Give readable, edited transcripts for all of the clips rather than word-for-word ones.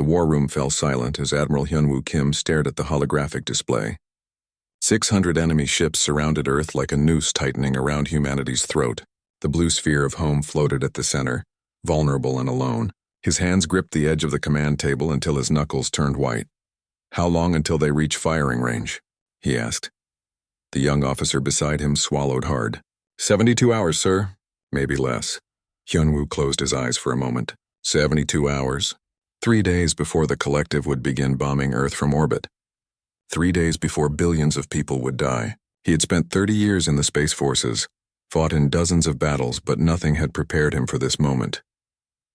war room fell silent as Admiral Hyunwoo Kim stared at the holographic display. 600 enemy ships surrounded Earth like a noose tightening around humanity's throat. The blue sphere of home floated at the center, vulnerable and alone. His hands gripped the edge of the command table until his knuckles turned white. "How long until they reach firing range?" he asked. The young officer beside him swallowed hard. 72 hours, sir. Maybe less." Hyunwoo closed his eyes for a moment. 72 hours. 3 days before the collective would begin bombing Earth from orbit. 3 days before billions of people would die. He had spent 30 years in the Space Forces, fought in dozens of battles, but nothing had prepared him for this moment.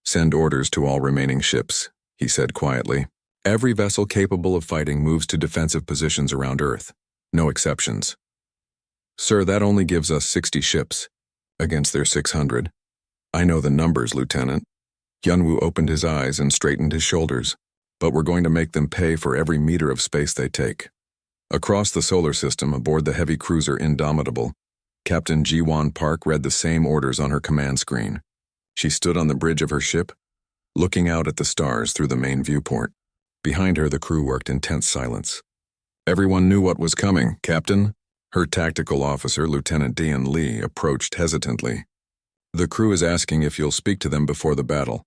"Send orders to all remaining ships," he said quietly. "Every vessel capable of fighting moves to defensive positions around Earth. No exceptions." "Sir, that only gives us 60 ships, against their 600. "I know the numbers, Lieutenant." Hyunwoo opened his eyes and straightened his shoulders. "But we're going to make them pay for every meter of space they take." Across the solar system, aboard the heavy cruiser Indomitable, Captain Ji-won Park read the same orders on her command screen. She stood on the bridge of her ship, looking out at the stars through the main viewport. Behind her, the crew worked in tense silence. "Everyone knew what was coming, Captain." Her tactical officer, Lieutenant Dean Lee, approached hesitantly. "The crew is asking if you'll speak to them before the battle."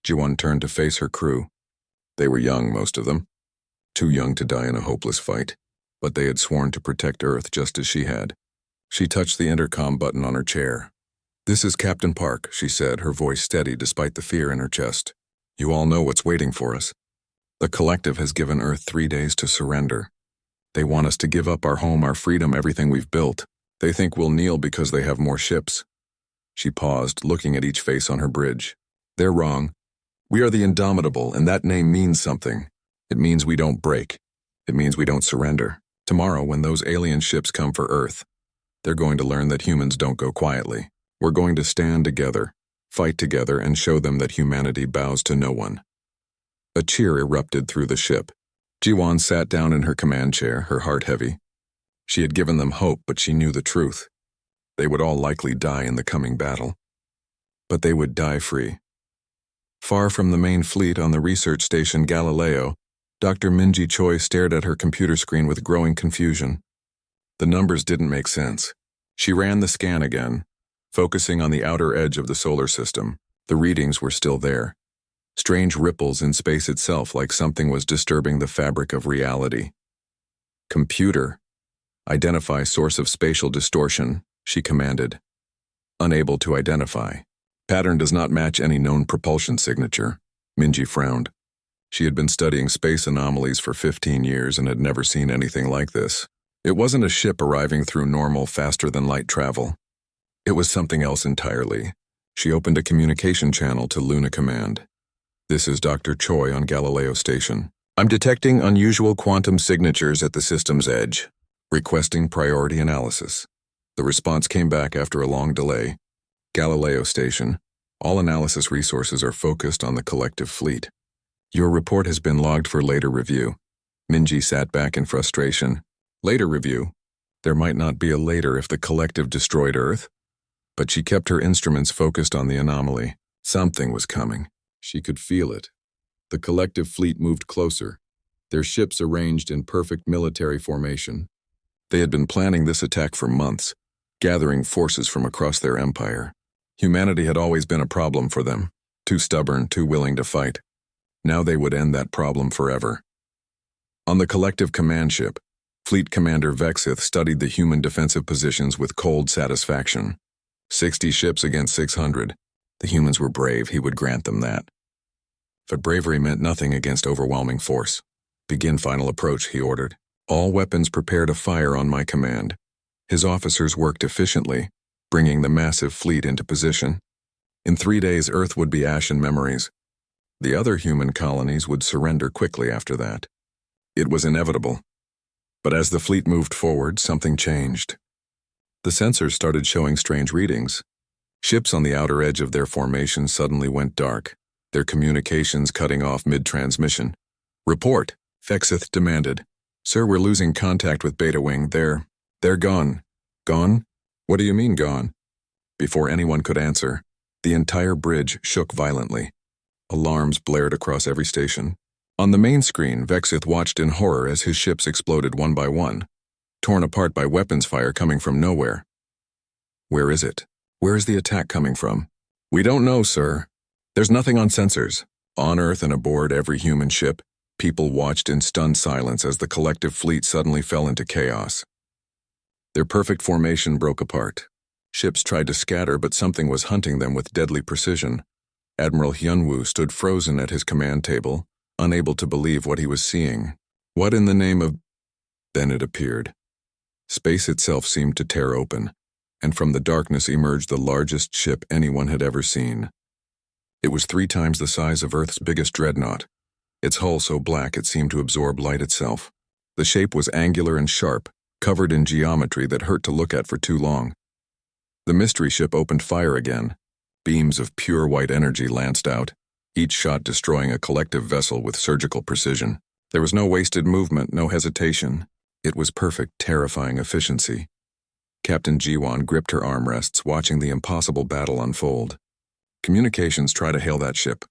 Ji-won turned to face her crew. They were young, most of them. Too young to die in a hopeless fight, but they had sworn to protect Earth just as she had. She touched the intercom button on her chair. "This is Captain Park," she said, her voice steady despite the fear in her chest. "You all know what's waiting for us. The collective has given Earth 3 days to surrender. They want us to give up our home, our freedom, everything we've built. They think we'll kneel because they have more ships." She paused, looking at each face on her bridge. "They're wrong. We are the Indomitable, and that name means something. It means we don't break. It means we don't surrender. Tomorrow, when those alien ships come for Earth, they're going to learn that humans don't go quietly. We're going to stand together, fight together, and show them that humanity bows to no one." A cheer erupted through the ship. Ji-won sat down in her command chair, her heart heavy. She had given them hope, but she knew the truth. They would all likely die in the coming battle. But they would die free. Far from the main fleet on the research station Galileo, Dr. Minji Choi stared at her computer screen with growing confusion. The numbers didn't make sense. She ran the scan again, focusing on the outer edge of the solar system. The readings were still there. Strange ripples in space itself, like something was disturbing the fabric of reality. "Computer, identify source of spatial distortion," she commanded. Unable to identify. "Pattern does not match any known propulsion signature." Minji frowned. She had been studying space anomalies for 15 years and had never seen anything like this. It wasn't a ship arriving through normal, faster-than-light travel. It was something else entirely. She opened a communication channel to Luna Command. "This is Dr. Choi on Galileo Station. I'm detecting unusual quantum signatures at the system's edge. Requesting priority analysis." The response came back after a long delay. "Galileo Station. All analysis resources are focused on the collective fleet. Your report has been logged for later review." Minji sat back in frustration. Later review? There might not be a later if the collective destroyed Earth. But she kept her instruments focused on the anomaly. Something was coming. She could feel it. The collective fleet moved closer, their ships arranged in perfect military formation. They had been planning this attack for months, gathering forces from across their empire. Humanity had always been a problem for them, too stubborn, too willing to fight. Now they would end that problem forever. On the collective command ship, Fleet Commander Vexith studied the human defensive positions with cold satisfaction. 60 ships against 600. The humans were brave, he would grant them that. But bravery meant nothing against overwhelming force. "Begin final approach," he ordered. "All weapons prepare to fire on my command." His officers worked efficiently, bringing the massive fleet into position. In 3 days, Earth would be ash and memories. The other human colonies would surrender quickly after that. It was inevitable. But as the fleet moved forward, something changed. The sensors started showing strange readings. Ships on the outer edge of their formation suddenly went dark, their communications cutting off mid-transmission. "Report," Vexith demanded. "Sir, we're losing contact with Beta Wing. They're gone." "Gone? What do you mean gone?" Before anyone could answer, the entire bridge shook violently. Alarms blared across every station. On the main screen, Vexith watched in horror as his ships exploded one by one, torn apart by weapons fire coming from nowhere. Where is it? Where is the attack coming from? We don't know, sir. There's nothing on sensors. On Earth and aboard every human ship, people watched in stunned silence as the collective fleet suddenly fell into chaos. Their perfect formation broke apart. Ships tried to scatter, but something was hunting them with deadly precision. Admiral Hyunwoo stood frozen at his command table, unable to believe what he was seeing. What in the name of... Then it appeared. Space itself seemed to tear open, and from the darkness emerged the largest ship anyone had ever seen. It was 3 times the size of Earth's biggest dreadnought, its hull so black it seemed to absorb light itself. The shape was angular and sharp, covered in geometry that hurt to look at for too long. The mystery ship opened fire again. Beams of pure white energy lanced out, each shot destroying a collective vessel with surgical precision. There was no wasted movement, no hesitation. It was perfect, terrifying efficiency. Captain Jiwon gripped her armrests, watching the impossible battle unfold. Communications try to hail that ship.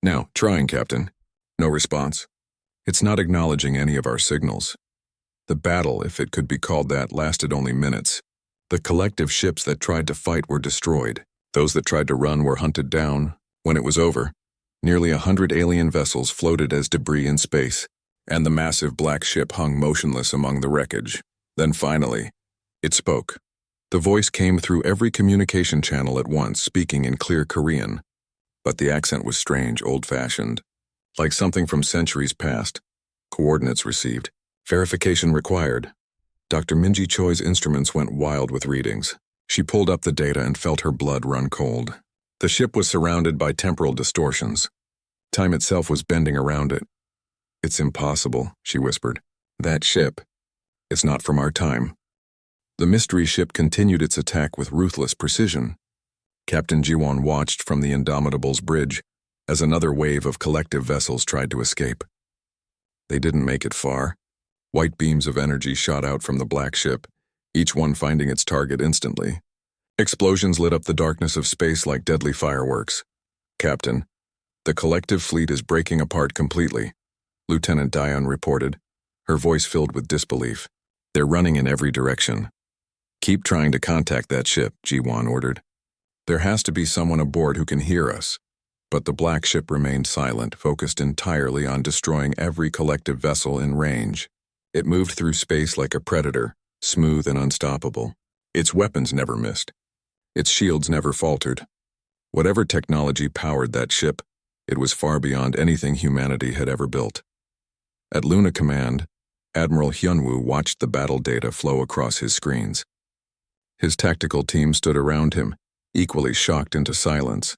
Now, trying, Captain. No response. It's not acknowledging any of our signals. The battle, if it could be called that, lasted only minutes. The collective ships that tried to fight were destroyed. Those that tried to run were hunted down. When it was over, nearly 100 alien vessels floated as debris in space, and the massive black ship hung motionless among the wreckage. Then finally, it spoke. The voice came through every communication channel at once, speaking in clear Korean. But the accent was strange, old-fashioned, like something from centuries past. Coordinates received. Verification required. Dr. Minji Choi's instruments went wild with readings. She pulled up the data and felt her blood run cold. The ship was surrounded by temporal distortions. Time itself was bending around it. It's impossible, she whispered. That ship. It's not from our time. The mystery ship continued its attack with ruthless precision. Captain Jiwon watched from the Indomitable's bridge as another wave of collective vessels tried to escape. They didn't make it far. White beams of energy shot out from the black ship, each one finding its target instantly. Explosions lit up the darkness of space like deadly fireworks. Captain, the collective fleet is breaking apart completely, Lieutenant Dion reported, her voice filled with disbelief. They're running in every direction. Keep trying to contact that ship, Jiwon ordered. There has to be someone aboard who can hear us. But the black ship remained silent, focused entirely on destroying every collective vessel in range. It moved through space like a predator, smooth and unstoppable. Its weapons never missed. Its shields never faltered. Whatever technology powered that ship, it was far beyond anything humanity had ever built. At Luna Command, Admiral Hyunwoo watched the battle data flow across his screens. His tactical team stood around him, equally shocked into silence.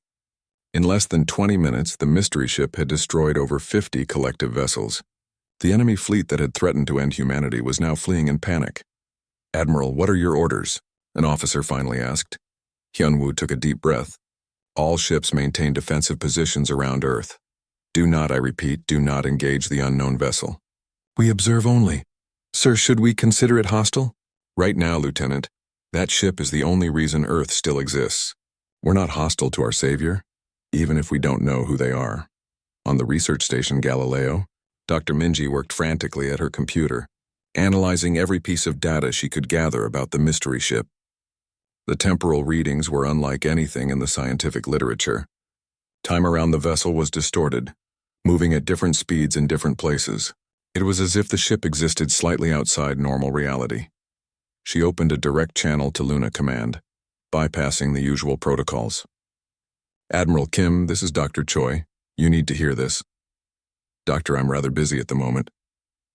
In less than 20 minutes, the mystery ship had destroyed over 50 collective vessels. The enemy fleet that had threatened to end humanity was now fleeing in panic. Admiral, what are your orders? An officer finally asked. Hyunwoo took a deep breath. All ships maintain defensive positions around Earth. Do not, I repeat, do not engage the unknown vessel. We observe only. Sir, should we consider it hostile? Right now, Lieutenant, that ship is the only reason Earth still exists. We're not hostile to our savior, even if we don't know who they are. On the research station Galileo, Dr. Minji worked frantically at her computer, analyzing every piece of data she could gather about the mystery ship. The temporal readings were unlike anything in the scientific literature. Time around the vessel was distorted, moving at different speeds in different places. It was as if the ship existed slightly outside normal reality. She opened a direct channel to Luna Command, bypassing the usual protocols. Admiral Kim, this is Dr. Choi. You need to hear this. Doctor, I'm rather busy at the moment.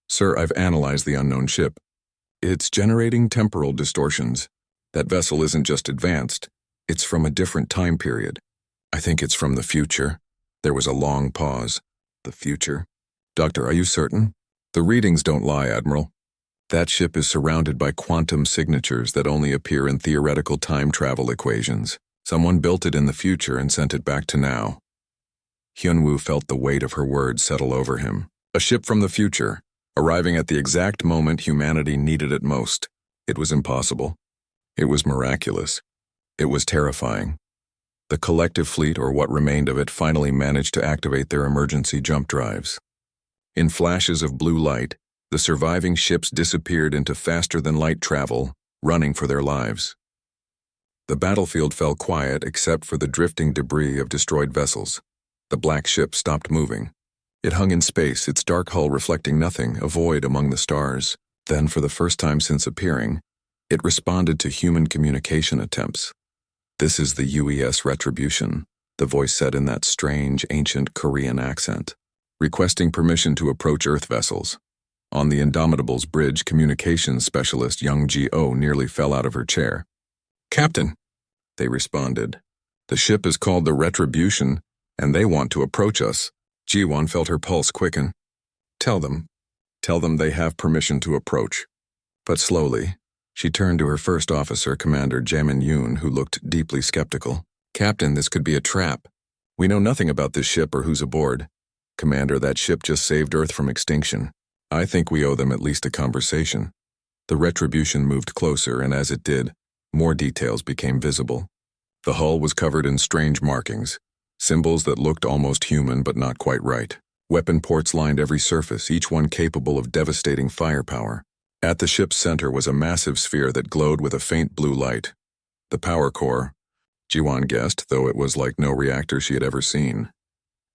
Sir, I've analyzed the unknown ship. It's generating temporal distortions. That vessel isn't just advanced. It's from a different time period. I think it's from the future. There was a long pause. The future? Doctor, are you certain? The readings don't lie, Admiral. That ship is surrounded by quantum signatures that only appear in theoretical time travel equations. Someone built it in the future and sent it back to now. Hyunwoo felt the weight of her words settle over him. A ship from the future, arriving at the exact moment humanity needed it most. It was impossible. It was miraculous. It was terrifying. The collective fleet, or what remained of it, finally managed to activate their emergency jump drives. In flashes of blue light, the surviving ships disappeared into faster-than-light travel, running for their lives. The battlefield fell quiet except for the drifting debris of destroyed vessels. The black ship stopped moving. It hung in space, its dark hull reflecting nothing, a void among the stars. Then, for the first time since appearing, it responded to human communication attempts. "This is the UES Retribution," the voice said in that strange, ancient Korean accent, requesting permission to approach Earth vessels. On the Indomitable's bridge, communications specialist Young Ji-Oh nearly fell out of her chair. "Captain," they responded, "the ship is called the Retribution, and they want to approach us." Ji-Won felt her pulse quicken. Tell them they have permission to approach." But slowly, she turned to her first officer, Commander Jamin Yoon, who looked deeply skeptical. "Captain, this could be a trap. We know nothing about this ship or who's aboard. Commander, that ship just saved Earth from extinction. I think we owe them at least a conversation." The Retribution moved closer, and as it did, more details became visible. The hull was covered in strange markings, symbols that looked almost human but not quite right. Weapon ports lined every surface, each one capable of devastating firepower. At the ship's center was a massive sphere that glowed with a faint blue light. The power core, Ji-Won guessed, though it was like no reactor she had ever seen.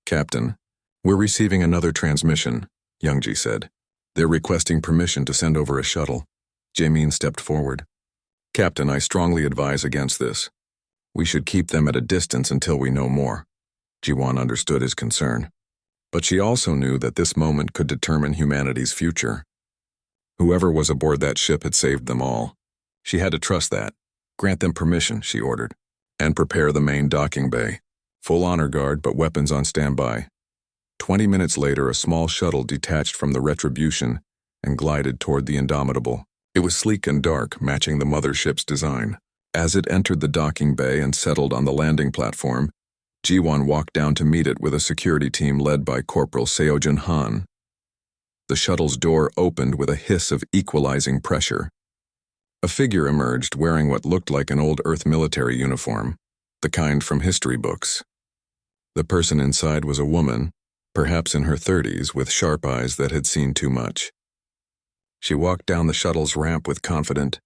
"Captain, we're receiving another transmission," Youngji said. "They're requesting permission to send over a shuttle." Jamin stepped forward. "Captain, I strongly advise against this. We should keep them at a distance until we know more." Ji-Won understood his concern. But she also knew that this moment could determine humanity's future. Whoever was aboard that ship had saved them all. She had to trust that. "Grant them permission," she ordered, "and prepare the main docking bay. Full honor guard, but weapons on standby." 20 minutes later, a small shuttle detached from the Retribution and glided toward the Indomitable. It was sleek and dark, matching the mothership's design. As it entered the docking bay and settled on the landing platform, Ji-Won walked down to meet it with a security team led by Corporal Seojun Han. The shuttle's door opened with a hiss of equalizing pressure. A figure emerged wearing what looked like an old Earth military uniform, the kind from history books. The person inside was a woman, perhaps in her 30s, with sharp eyes that had seen too much. She walked down the shuttle's ramp with confident,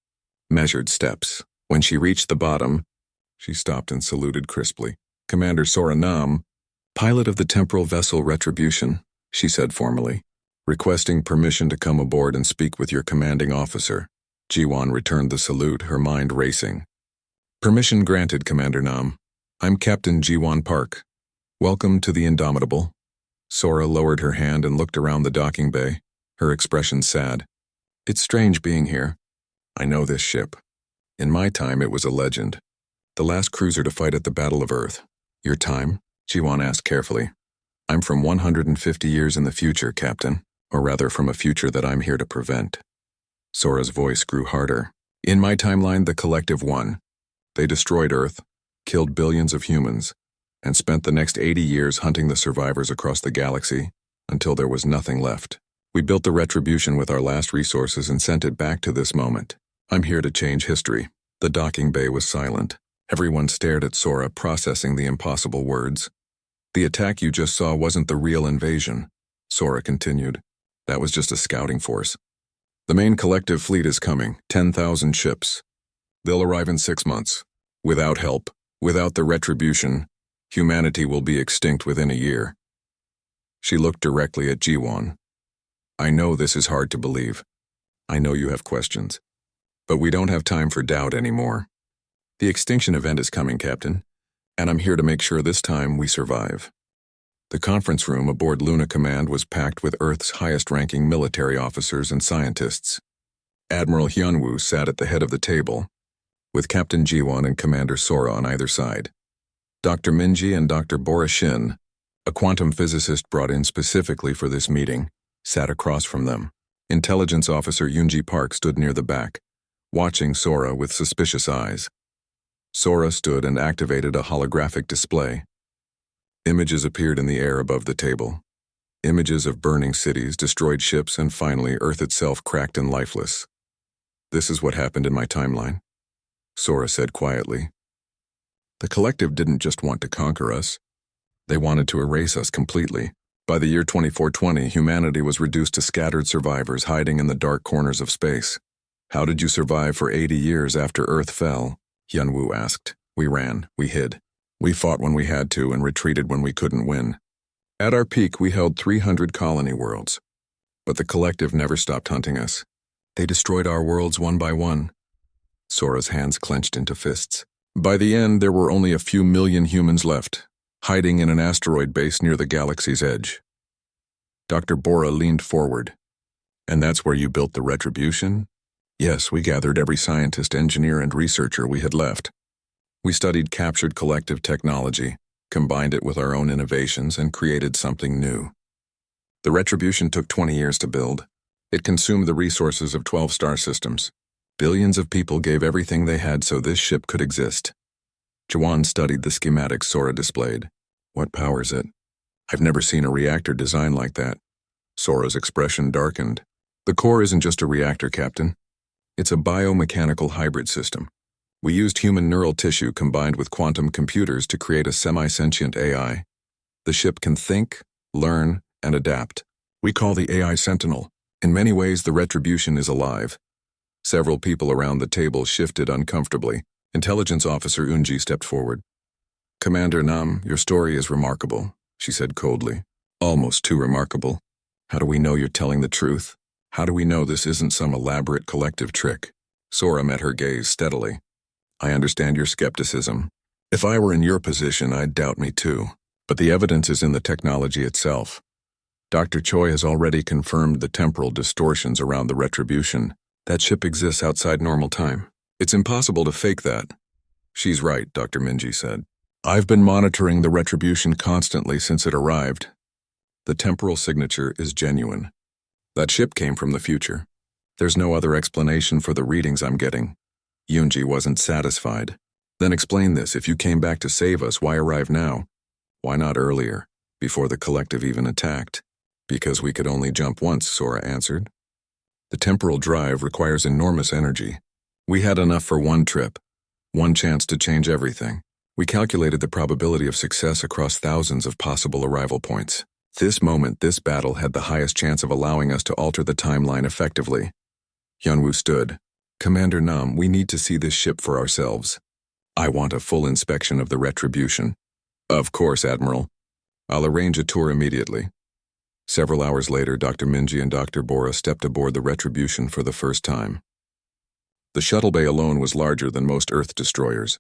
measured steps. When she reached the bottom, she stopped and saluted crisply. "Commander Sora Nam, pilot of the temporal vessel Retribution," she said formally, "requesting permission to come aboard and speak with your commanding officer." Ji-Won returned the salute, her mind racing. "Permission granted, Commander Nam. I'm Captain Ji-Won Park. Welcome to the Indomitable." Sora lowered her hand and looked around the docking bay, her expression sad. "It's strange being here. I know this ship. In my time, it was a legend. The last cruiser to fight at the Battle of Earth. Your time?" Ji-Won asked carefully. "I'm from 150 years in the future, Captain. Or rather, from a future that I'm here to prevent." Sora's voice grew harder. "In my timeline, the Collective won. They destroyed Earth, killed billions of humans, and spent the next 80 years hunting the survivors across the galaxy until there was nothing left. We built the Retribution with our last resources and sent it back to this moment. I'm here to change history." The docking bay was silent. Everyone stared at Sora, processing the impossible words. "The attack you just saw wasn't the real invasion," Sora continued. "That was just a scouting force. The main collective fleet is coming, 10,000 ships. They'll arrive in 6 months. Without help, without the Retribution, humanity will be extinct within a year." She looked directly at Ji-Won. "I know this is hard to believe. I know you have questions. But we don't have time for doubt anymore. The extinction event is coming, Captain, and I'm here to make sure this time we survive." The conference room aboard Luna Command was packed with Earth's highest-ranking military officers and scientists. Admiral Hyunwoo sat at the head of the table, with Captain Ji-Won and Commander Sora on either side. Dr. Minji and Dr. Bora Shin, a quantum physicist brought in specifically for this meeting, sat across from them. Intelligence Officer Yoonji Park stood near the back, watching Sora with suspicious eyes. Sora stood and activated a holographic display. Images appeared in the air above the table. Images of burning cities, destroyed ships, and finally Earth itself cracked and lifeless. "This is what happened in my timeline," Sora said quietly. "The collective didn't just want to conquer us. They wanted to erase us completely. By the year 2420, humanity was reduced to scattered survivors hiding in the dark corners of space. How did you survive for 80 years after Earth fell? Hyunwoo asked. We ran, we hid. We fought when we had to and retreated when we couldn't win. At our peak, we held 300 colony worlds. But the collective never stopped hunting us. They destroyed our worlds one by one. Sora's hands clenched into fists. By the end, there were only a few million humans left, hiding in an asteroid base near the galaxy's edge. Dr. Bora leaned forward. And that's where you built the Retribution? Yes, we gathered every scientist, engineer, and researcher we had left. We studied captured collective technology, combined it with our own innovations, and created something new. The Retribution took 20 years to build. It consumed the resources of 12 star systems. Billions of people gave everything they had so this ship could exist. Jawan studied the schematics Sora displayed. What powers it? I've never seen a reactor designed like that. Sora's expression darkened. The core isn't just a reactor, Captain. It's a biomechanical hybrid system. We used human neural tissue combined with quantum computers to create a semi-sentient AI. The ship can think, learn, and adapt. We call the AI Sentinel. In many ways, the Retribution is alive. Several people around the table shifted uncomfortably. Intelligence Officer Unji stepped forward. Commander Nam, your story is remarkable, she said coldly. Almost too remarkable. How do we know you're telling the truth? How do we know this isn't some elaborate collective trick? Sora met her gaze steadily. I understand your skepticism. If I were in your position, I'd doubt me too. But the evidence is in the technology itself. Dr. Choi has already confirmed the temporal distortions around the Retribution. That ship exists outside normal time. It's impossible to fake that. She's right, Dr. Minji said. I've been monitoring the Retribution constantly since it arrived. The temporal signature is genuine. That ship came from the future. There's no other explanation for the readings I'm getting. Yoonji wasn't satisfied. Then explain this. If you came back to save us, why arrive now? Why not earlier, before the collective even attacked? Because we could only jump once, Sora answered. The temporal drive requires enormous energy. We had enough for one trip, one chance to change everything. We calculated the probability of success across thousands of possible arrival points. This moment, this battle had the highest chance of allowing us to alter the timeline effectively. Hyunwoo stood. Commander Nam, we need to see this ship for ourselves. I want a full inspection of the Retribution. Of course, Admiral. I'll arrange a tour immediately. Several hours later, Dr. Minji and Dr. Bora stepped aboard the Retribution for the first time. The shuttle bay alone was larger than most Earth destroyers.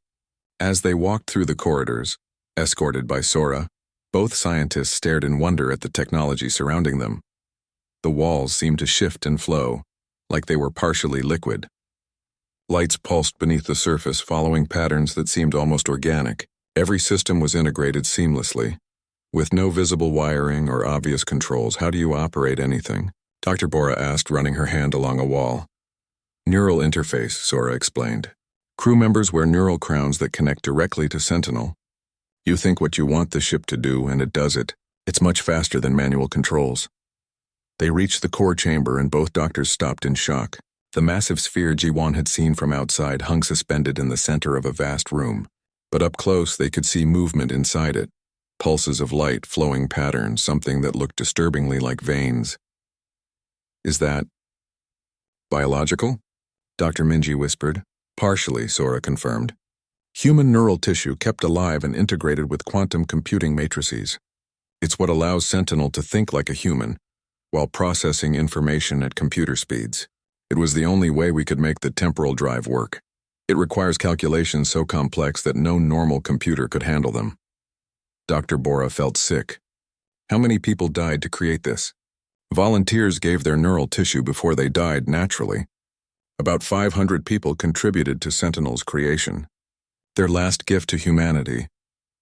As they walked through the corridors, escorted by Sora, both scientists stared in wonder at the technology surrounding them. The walls seemed to shift and flow, like they were partially liquid. Lights pulsed beneath the surface, following patterns that seemed almost organic. Every system was integrated seamlessly. With no visible wiring or obvious controls, how do you operate anything? Dr. Bora asked, running her hand along a wall. Neural interface, Sora explained. Crew members wear neural crowns that connect directly to Sentinel. You think what you want the ship to do, and it does it. It's much faster than manual controls. They reached the core chamber, and both doctors stopped in shock. The massive sphere Jiwon had seen from outside hung suspended in the center of a vast room. But up close, they could see movement inside it. Pulses of light, flowing patterns, something that looked disturbingly like veins. Is that biological? Dr. Minji whispered. Partially, Sora confirmed. Human neural tissue kept alive and integrated with quantum computing matrices. It's what allows Sentinel to think like a human, while processing information at computer speeds. It was the only way we could make the temporal drive work. It requires calculations so complex that no normal computer could handle them. Dr. Bora felt sick. How many people died to create this? Volunteers gave their neural tissue before they died naturally. About 500 people contributed to Sentinel's creation. Their last gift to humanity.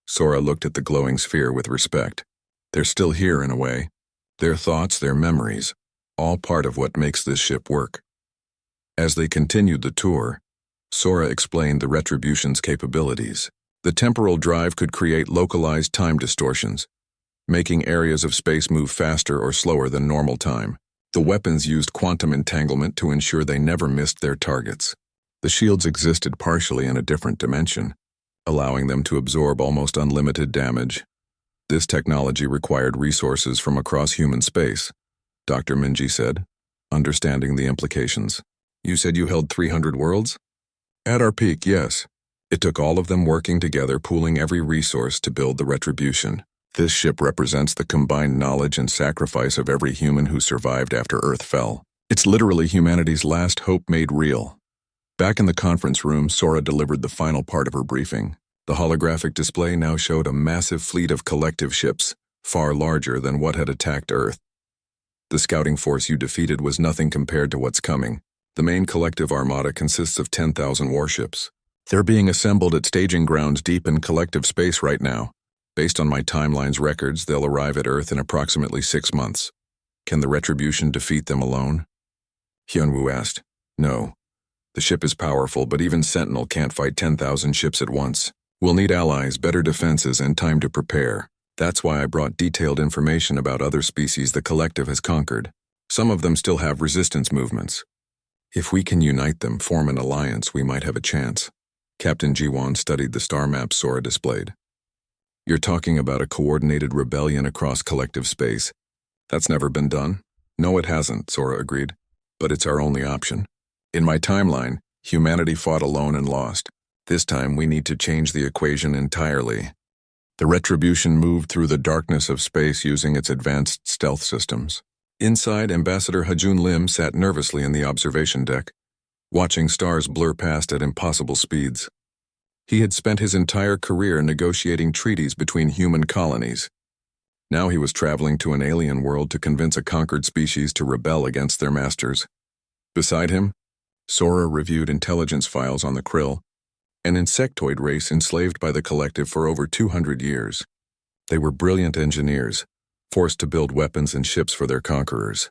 Sora looked at the glowing sphere with respect. They're still here in a way. Their thoughts, their memories, all part of what makes this ship work. As they continued the tour, Sora explained the Retribution's capabilities. The temporal drive could create localized time distortions, making areas of space move faster or slower than normal time. The weapons used quantum entanglement to ensure they never missed their targets. The shields existed partially in a different dimension, allowing them to absorb almost unlimited damage. This technology required resources from across human space, Dr. Minji said, understanding the implications. You said you held 300 worlds? At our peak, yes. It took all of them working together, pooling every resource to build the Retribution. This ship represents the combined knowledge and sacrifice of every human who survived after Earth fell. It's literally humanity's last hope made real. Back in the conference room, Sora delivered the final part of her briefing. The holographic display now showed a massive fleet of collective ships, far larger than what had attacked Earth. The scouting force you defeated was nothing compared to what's coming. The main collective armada consists of 10,000 warships. They're being assembled at staging grounds deep in collective space right now. Based on my timeline's records, they'll arrive at Earth in approximately 6 months. Can the Retribution defeat them alone? Hyunwoo asked. No. The ship is powerful, but even Sentinel can't fight 10,000 ships at once. We'll need allies, better defenses, and time to prepare. That's why I brought detailed information about other species the collective has conquered. Some of them still have resistance movements. If we can unite them, form an alliance, we might have a chance. Captain Jiwon studied the star map Sora displayed. You're talking about a coordinated rebellion across collective space. That's never been done. No, it hasn't, Sora agreed. But it's our only option. In my timeline, humanity fought alone and lost. This time, we need to change the equation entirely. The Retribution moved through the darkness of space using its advanced stealth systems. Inside, Ambassador Hajun Lim sat nervously in the observation deck, watching stars blur past at impossible speeds. He had spent his entire career negotiating treaties between human colonies. Now he was traveling to an alien world to convince a conquered species to rebel against their masters. Beside him, Sora reviewed intelligence files on the Krill, an insectoid race enslaved by the collective for over 200 years. They were brilliant engineers, forced to build weapons and ships for their conquerors.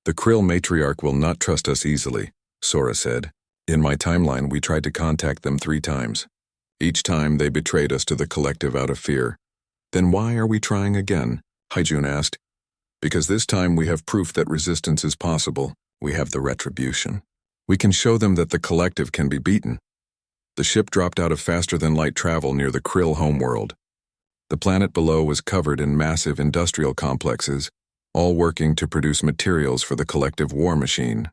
The Krill matriarch will not trust us easily, Sora said. In my timeline, we tried to contact them 3 times. Each time, they betrayed us to the collective out of fear. Then why are we trying again? Haijun asked. Because this time we have proof that resistance is possible. We have the Retribution. We can show them that the collective can be beaten. The ship dropped out of faster-than-light travel near the Krill homeworld. The planet below was covered in massive industrial complexes, all working to produce materials for the collective war machine.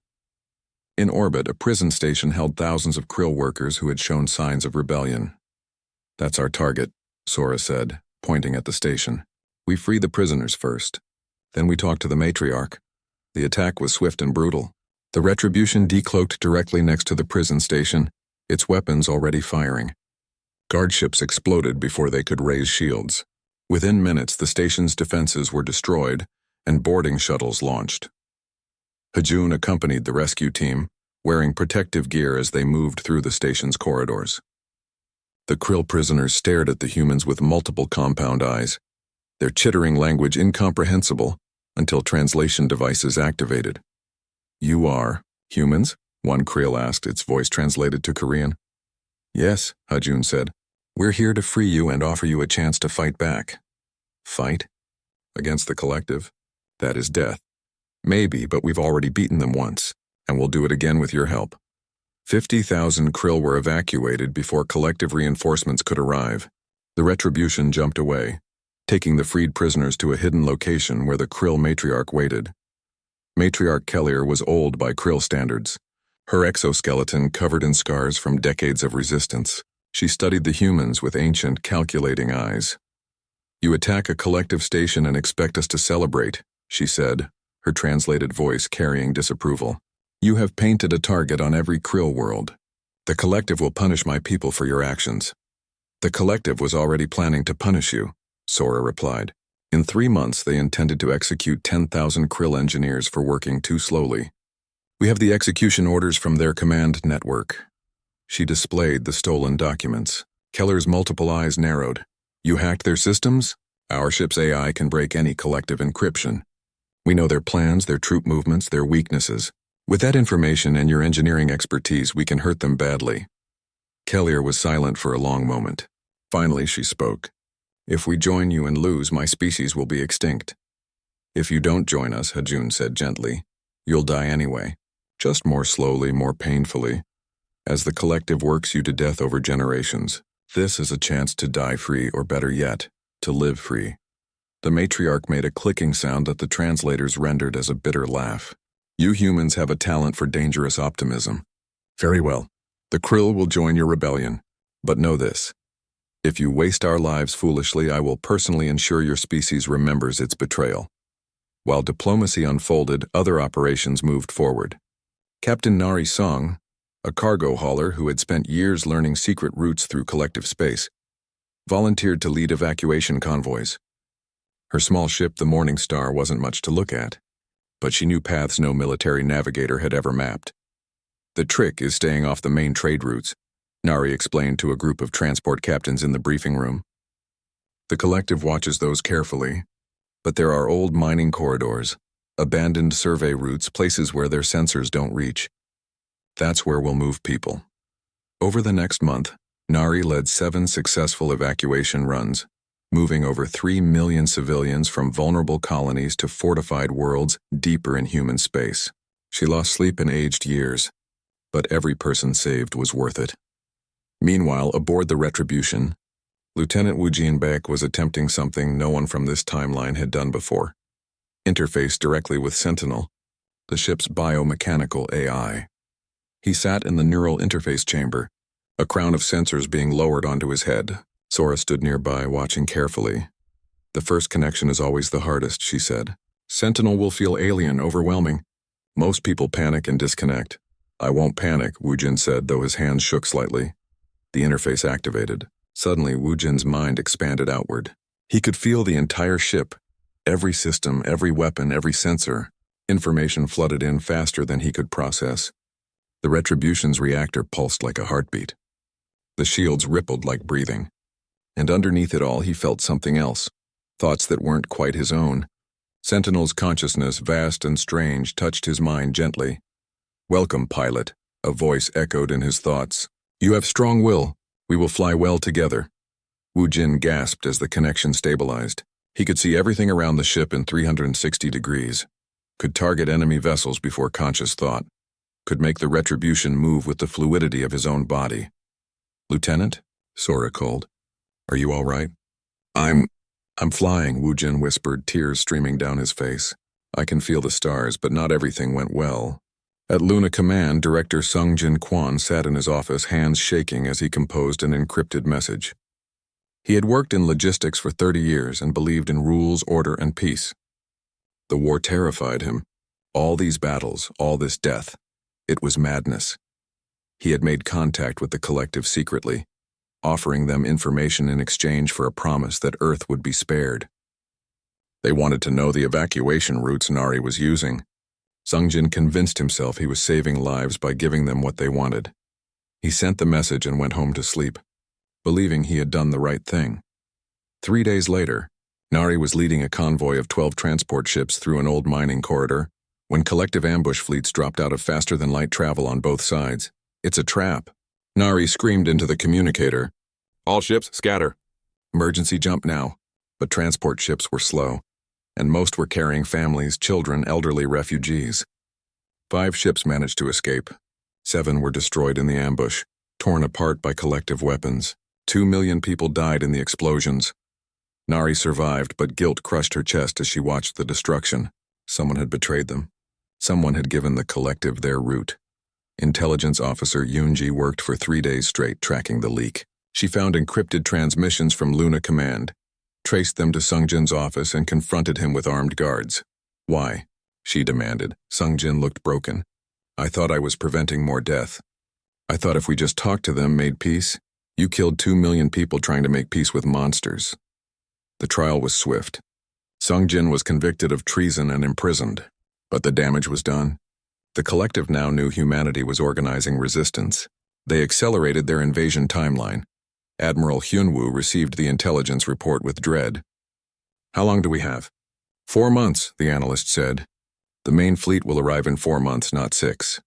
In orbit, a prison station held thousands of Krill workers who had shown signs of rebellion. That's our target, Sora said, pointing at the station. We free the prisoners first. Then we talk to the matriarch. The attack was swift and brutal. The Retribution decloaked directly next to the prison station, its weapons already firing. Guard ships exploded before they could raise shields. Within minutes, the station's defenses were destroyed, and boarding shuttles launched. Hajun accompanied the rescue team, wearing protective gear as they moved through the station's corridors. The Krill prisoners stared at the humans with multiple compound eyes, their chittering language incomprehensible until translation devices activated. You are humans? One Krill asked, its voice translated to Korean. Yes, Hajun said. We're here to free you and offer you a chance to fight back. Fight? Against the collective? That is death. Maybe, but we've already beaten them once, and we'll do it again with your help. 50,000 Krill were evacuated before collective reinforcements could arrive. The Retribution jumped away, taking the freed prisoners to a hidden location where the Krill matriarch waited. Matriarch Kellier was old by Krill standards, her exoskeleton covered in scars from decades of resistance. She studied the humans with ancient, calculating eyes. You attack a collective station and expect us to celebrate, she said, her translated voice carrying disapproval. You have painted a target on every Krill world. The collective will punish my people for your actions. The collective was already planning to punish you, Sora replied. In 3 months, they intended to execute 10,000 Krill engineers for working too slowly. We have the execution orders from their command network. She displayed the stolen documents. Keller's multiple eyes narrowed. You hacked their systems? Our ship's AI can break any collective encryption. We know their plans, their troop movements, their weaknesses. With that information and your engineering expertise, we can hurt them badly. Kellier was silent for a long moment. Finally, she spoke. If we join you and lose, my species will be extinct. If you don't join us, Hajun said gently, you'll die anyway. Just more slowly, more painfully, as the collective works you to death over generations. This is a chance to die free, or better yet, to live free. The matriarch made a clicking sound that the translators rendered as a bitter laugh. You humans have a talent for dangerous optimism. Very well. The Krill will join your rebellion. But know this. If you waste our lives foolishly, I will personally ensure your species remembers its betrayal. While diplomacy unfolded, other operations moved forward. Captain Nari Song, a cargo hauler who had spent years learning secret routes through collective space, volunteered to lead evacuation convoys. Her small ship, the Morning Star, wasn't much to look at, but she knew paths no military navigator had ever mapped. The trick is staying off the main trade routes, Nari explained to a group of transport captains in the briefing room. The collective watches those carefully, but there are old mining corridors, abandoned survey routes, places where their sensors don't reach. That's where we'll move people. Over the next month, Nari led 7 successful evacuation runs, moving over 3 million civilians from vulnerable colonies to fortified worlds deeper in human space. She lost sleep in aged years, but every person saved was worth it. Meanwhile, aboard the Retribution, Lieutenant Wu Jianbek was attempting something no one from this timeline had done before. Interface directly with Sentinel, the ship's biomechanical AI. He sat in the neural interface chamber, a crown of sensors being lowered onto his head. Sora stood nearby, watching carefully. The first connection is always the hardest, she said. Sentinel will feel alien, overwhelming. Most people panic and disconnect. I won't panic, Wu Jin said, though his hands shook slightly. The interface activated. Suddenly, Wu Jin's mind expanded outward. He could feel the entire ship, every system, every weapon, every sensor. Information flooded in faster than he could process. The Retribution's reactor pulsed like a heartbeat. The shields rippled like breathing. And underneath it all, he felt something else. Thoughts that weren't quite his own. Sentinel's consciousness, vast and strange, touched his mind gently. Welcome, pilot, a voice echoed in his thoughts. You have strong will. We will fly well together. Wu Jin gasped as the connection stabilized. He could see everything around the ship in 360 degrees. Could target enemy vessels before conscious thought. Could make the Retribution move with the fluidity of his own body. Lieutenant? Sora called. Are you all right? I'm flying, Wu Jin whispered, tears streaming down his face. I can feel the stars, but not everything went well. At Luna Command, Director Sung Jin Kwon sat in his office, hands shaking as he composed an encrypted message. He had worked in logistics for 30 years and believed in rules, order, and peace. The war terrified him. All these battles, all this death. It was madness. He had made contact with the collective secretly, offering them information in exchange for a promise that Earth would be spared. They wanted to know the evacuation routes Nari was using. Sungjin convinced himself he was saving lives by giving them what they wanted. He sent the message and went home to sleep, believing he had done the right thing. 3 days later, Nari was leading a convoy of 12 transport ships through an old mining corridor when collective ambush fleets dropped out of faster-than-light travel on both sides. It's a trap. Nari screamed into the communicator. All ships, scatter. Emergency jump now. But transport ships were slow, and most were carrying families, children, elderly refugees. 5 ships managed to escape. 7 were destroyed in the ambush, torn apart by collective weapons. 2 million people died in the explosions. Nari survived, but guilt crushed her chest as she watched the destruction. Someone had betrayed them. Someone had given the collective their route. Intelligence officer Yoonji worked for 3 days straight tracking the leak. She found encrypted transmissions from Luna Command, traced them to Sungjin's office, and confronted him with armed guards. Why? She demanded. Sungjin looked broken. I thought I was preventing more death. I thought if we just talked to them, made peace. You killed 2 million people trying to make peace with monsters. The trial was swift. Sungjin was convicted of treason and imprisoned, but the damage was done. The collective now knew humanity was organizing resistance. They accelerated their invasion timeline. Admiral Hyunwoo received the intelligence report with dread. How long do we have? 4 months, the analyst said. The main fleet will arrive in 4 months, not 6.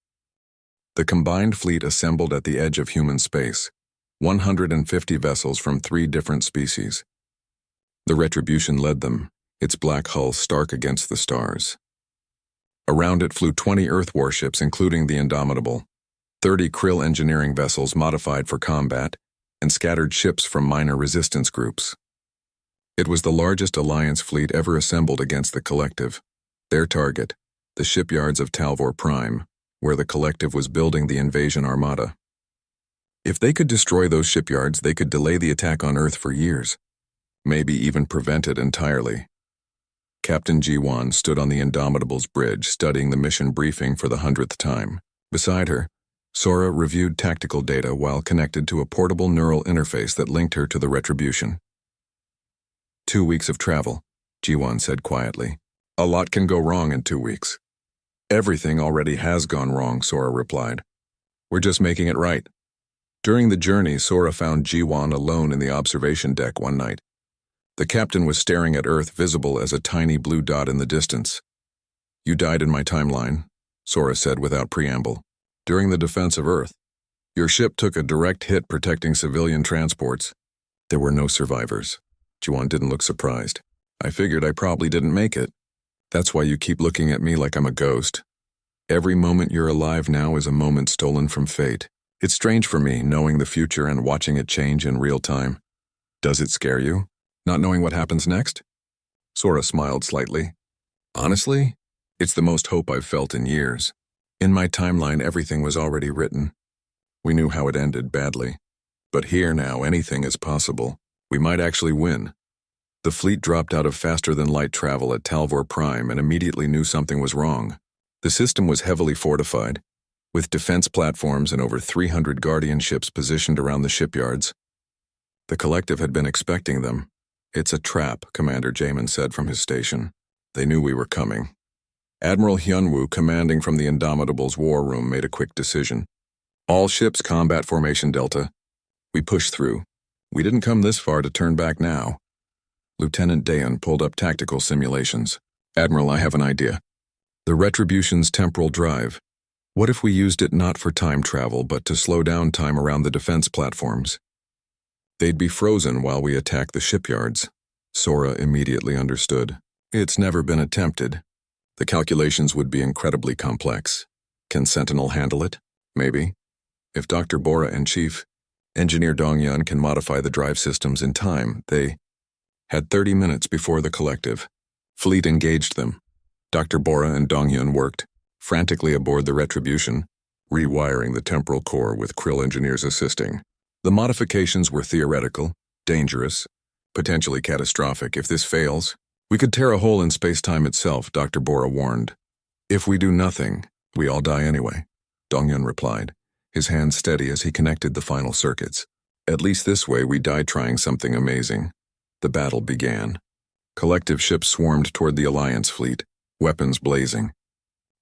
The combined fleet assembled at the edge of human space, 150 vessels from 3 different species. The Retribution led them, its black hull stark against the stars. Around it flew 20 Earth warships, including the Indomitable, 30 Krill engineering vessels modified for combat, and scattered ships from minor resistance groups. It was the largest Alliance fleet ever assembled against the Collective. Their target, the shipyards of Talvor Prime, where the Collective was building the invasion armada. If they could destroy those shipyards, they could delay the attack on Earth for years, maybe even prevent it entirely. Captain Ji-Wan stood on the Indomitable's bridge, studying the mission briefing for the 100th time. Beside her, Sora reviewed tactical data while connected to a portable neural interface that linked her to the Retribution. 2 weeks of travel, Ji-Wan said quietly. A lot can go wrong in 2 weeks. Everything already has gone wrong, Sora replied. We're just making it right. During the journey, Sora found Ji-Wan alone in the observation deck one night. The captain was staring at Earth, visible as a tiny blue dot in the distance. You died in my timeline, Sora said without preamble. During the defense of Earth. Your ship took a direct hit protecting civilian transports. There were no survivors. Ji-Wan didn't look surprised. I figured I probably didn't make it. That's why you keep looking at me like I'm a ghost. Every moment you're alive now is a moment stolen from fate. It's strange for me, knowing the future and watching it change in real time. Does it scare you, not knowing what happens next? Sora smiled slightly. Honestly, it's the most hope I've felt in years. In my timeline, everything was already written. We knew how it ended badly. But here now, anything is possible. We might actually win. The fleet dropped out of faster-than-light travel at Talvor Prime and immediately knew something was wrong. The system was heavily fortified, with defense platforms and over 300 Guardian ships positioned around the shipyards. The Collective had been expecting them. It's a trap, Commander Jamin said from his station. They knew we were coming. Admiral Hyunwoo, commanding from the Indomitable's war room, made a quick decision. All ships combat formation Delta. We pushed through. We didn't come this far to turn back now. Lieutenant Dayan pulled up tactical simulations. Admiral, I have an idea. The Retribution's temporal drive. What if we used it not for time travel, but to slow down time around the defense platforms? They'd be frozen while we attack the shipyards. Sora immediately understood. It's never been attempted. The calculations would be incredibly complex. Can Sentinel handle it? Maybe. If Dr. Bora and Chief Engineer Dongyun can modify the drive systems in time, they had 30 minutes before the Collective. Fleet engaged them. Dr. Bora and Dongyun worked frantically aboard the Retribution, rewiring the temporal core with Krill engineers assisting. The modifications were theoretical, dangerous, potentially catastrophic. If this fails, we could tear a hole in space-time itself, Dr. Bora warned. If we do nothing, we all die anyway, Dongyun replied, his hand steady as he connected the final circuits. At least this way we die trying something amazing. The battle began. Collective ships swarmed toward the Alliance fleet, weapons blazing.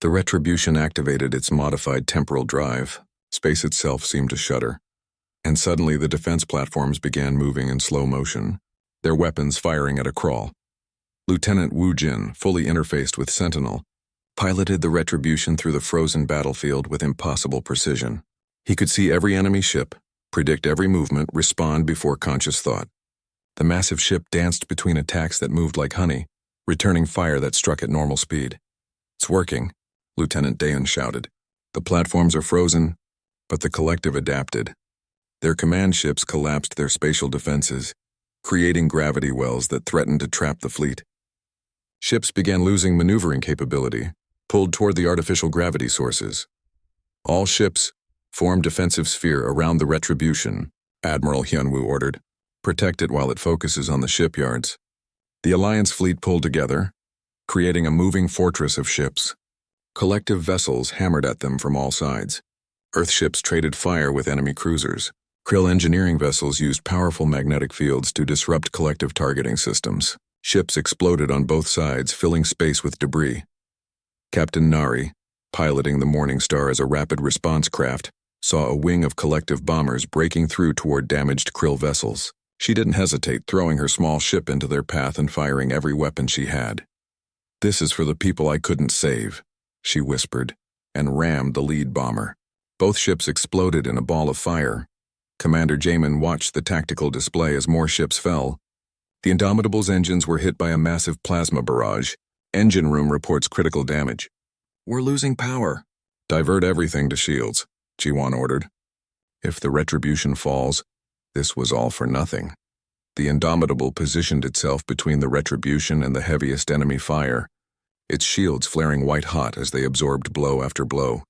The Retribution activated its modified temporal drive. Space itself seemed to shudder. And suddenly the defense platforms began moving in slow motion, their weapons firing at a crawl. Lieutenant Wu Jin, fully interfaced with Sentinel, piloted the Retribution through the frozen battlefield with impossible precision. He could see every enemy ship, predict every movement, respond before conscious thought. The massive ship danced between attacks that moved like honey, returning fire that struck at normal speed. It's working, Lieutenant Dayan shouted. The platforms are frozen, but the Collective adapted. Their command ships collapsed their spatial defenses, creating gravity wells that threatened to trap the fleet. Ships began losing maneuvering capability, pulled toward the artificial gravity sources. All ships form defensive sphere around the Retribution, Admiral Hyunwoo ordered. Protect it while it focuses on the shipyards. The Alliance fleet pulled together, creating a moving fortress of ships. Collective vessels hammered at them from all sides. Earth ships traded fire with enemy cruisers. Krill engineering vessels used powerful magnetic fields to disrupt Collective targeting systems. Ships exploded on both sides, filling space with debris. Captain Nari, piloting the Morning Star as a rapid response craft, saw a wing of Collective bombers breaking through toward damaged Krill vessels. She didn't hesitate, throwing her small ship into their path and firing every weapon she had. "This is for the people I couldn't save," she whispered, and rammed the lead bomber. Both ships exploded in a ball of fire. Commander Jamin watched the tactical display as more ships fell. The Indomitable's engines were hit by a massive plasma barrage. Engine room reports critical damage. "We're losing power." "Divert everything to shields," Ji-Wan ordered. If the Retribution falls, this was all for nothing. The Indomitable positioned itself between the Retribution and the heaviest enemy fire, its shields flaring white-hot as they absorbed blow after blow.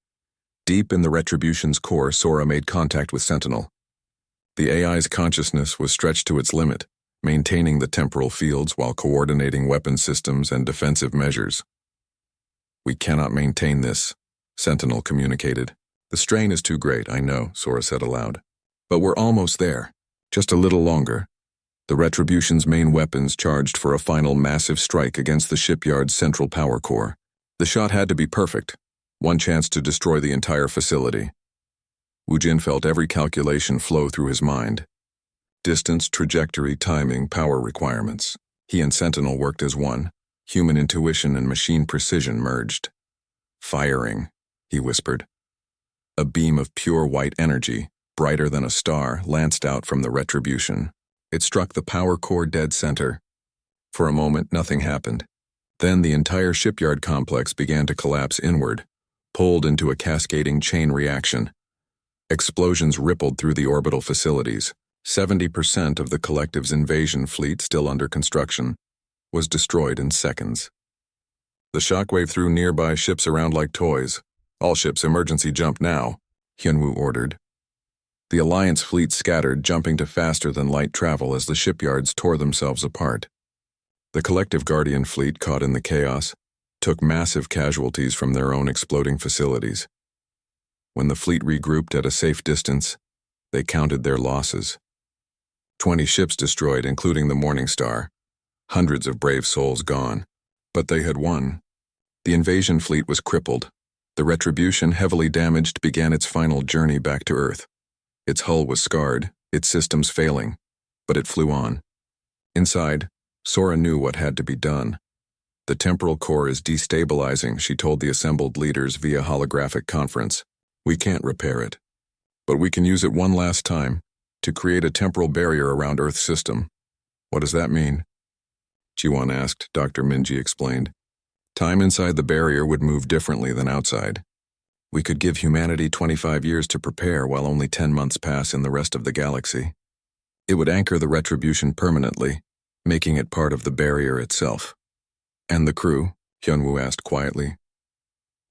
Deep in the Retribution's core, Sora made contact with Sentinel. The AI's consciousness was stretched to its limit, maintaining the temporal fields while coordinating weapon systems and defensive measures. "We cannot maintain this," Sentinel communicated. "The strain is too great, I know," Sora said aloud. "But we're almost there. Just a little longer." The Retribution's main weapons charged for a final massive strike against the shipyard's central power core. The shot had to be perfect, one chance to destroy the entire facility. Wujin felt every calculation flow through his mind. Distance, trajectory, timing, power requirements. He and Sentinel worked as one. Human intuition and machine precision merged. "Firing," he whispered. A beam of pure white energy, brighter than a star, lanced out from the Retribution. It struck the power core dead center. For a moment, nothing happened. Then the entire shipyard complex began to collapse inward, pulled into a cascading chain reaction. Explosions rippled through the orbital facilities. 70% of the collective's invasion fleet, still under construction, was destroyed in seconds. The shockwave threw nearby ships around like toys. "All ships, emergency jump now," Hyunwoo ordered. The Alliance fleet scattered, jumping to faster-than-light travel as the shipyards tore themselves apart. The collective Guardian fleet, caught in the chaos, took massive casualties from their own exploding facilities. When the fleet regrouped at a safe distance, they counted their losses. 20 ships destroyed, including the Morning Star. Hundreds of brave souls gone. But they had won. The invasion fleet was crippled. The Retribution, heavily damaged, began its final journey back to Earth. Its hull was scarred, its systems failing, but it flew on. Inside, Sora knew what had to be done. "The temporal core is destabilizing," she told the assembled leaders via holographic conference. "We can't repair it. But we can use it one last time, to create a temporal barrier around Earth's system." "What does that mean?" Jiwon asked. Dr. Minji explained. "Time inside the barrier would move differently than outside. We could give humanity 25 years to prepare while only 10 months pass in the rest of the galaxy. It would anchor the Retribution permanently, making it part of the barrier itself." "And the crew?" Hyunwoo asked quietly.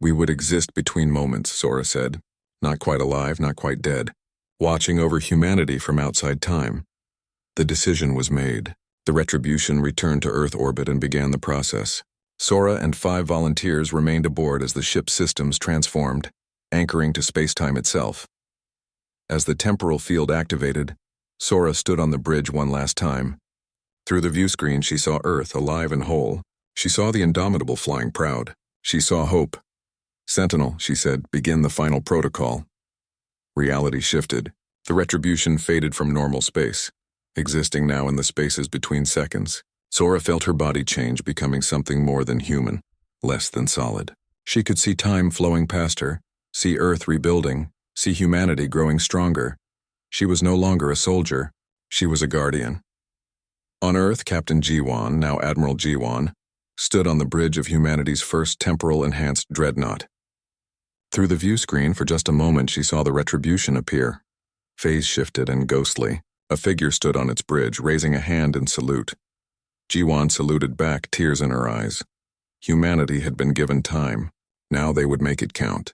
"We would exist between moments," Sora said. "Not quite alive, not quite dead. Watching over humanity from outside time." The decision was made. The Retribution returned to Earth orbit and began the process. Sora and 5 volunteers remained aboard as the ship's systems transformed, anchoring to space-time itself. As the temporal field activated, Sora stood on the bridge one last time. Through the viewscreen, she saw Earth alive and whole. She saw the Indomitable flying proud. She saw hope. "Sentinel," she said, "begin the final protocol." Reality shifted. The Retribution faded from normal space, existing now in the spaces between seconds. Sora felt her body change, becoming something more than human, less than solid. She could see time flowing past her, see Earth rebuilding, see humanity growing stronger. She was no longer a soldier, she was a guardian. On Earth, Captain Jiwon, now Admiral Jiwon, stood on the bridge of humanity's first temporal-enhanced dreadnought. Through the viewscreen, for just a moment, she saw the Retribution appear. Phase shifted and ghostly. A figure stood on its bridge, raising a hand in salute. Jiwon saluted back, tears in her eyes. Humanity had been given time. Now they would make it count.